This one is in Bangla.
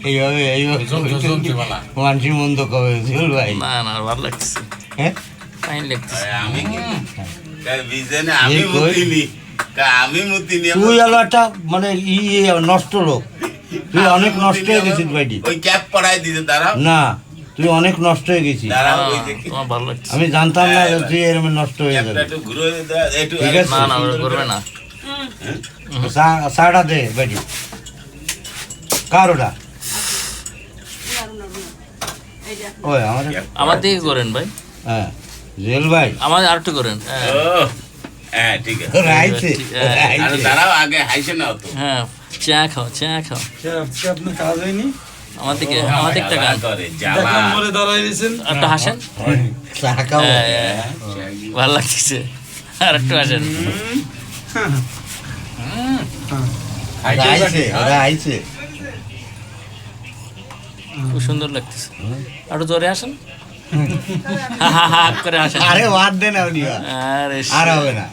এইভাবে মানসি মন্দ কবে জুল ভাই? না না ভালো লাগতেছে, হ্যাঁ ফাইন লাগতেছে। আমি মুতিনি তুই হলো একটা মানে নষ্ট লোক, তুই অনেক নষ্ট হয়ে গেছিস ভাইটি। ওই ক্যাপ পরাই দিতে তারা না তুই অনেক নষ্ট হয়ে গেছিস, তোমার ভালো লাগছে। আমি জানতাম না যে তুই এরকম নষ্ট হয়ে যাবে। একটু ঘুরে একটু ঠিক আছে। না না ওরা করবে না। চাটা দে ভাইটি। কার ওটা? ওই আমার আমার দিকে করেন ভাই, হ্যাঁ জুয়েল ভাই আমার আর একটু করেন। হ্যাঁ ও হ্যাঁ ঠিক আছে। রাইছে আরে দাঁড়াও আগে হাইছে না তো হ্যাঁ, চা খাও চা খাও। আপনার কাজ হয়নি? আমার দিকে, আমার দিকটা গান করে জ্বালা দেখলাম মরে দাঁড়াই দিয়েছেন। একটু হাসেন। চা খাবো। ভালো লাগতেছে, আর একটু হাসেন। আইছে ওরা আইছে। খুব সুন্দর লাগতেছে, একটু জোরে আসেন, হা হা হা করে আসেন। আরে বাদ দে না উনি আরে আর হবে না।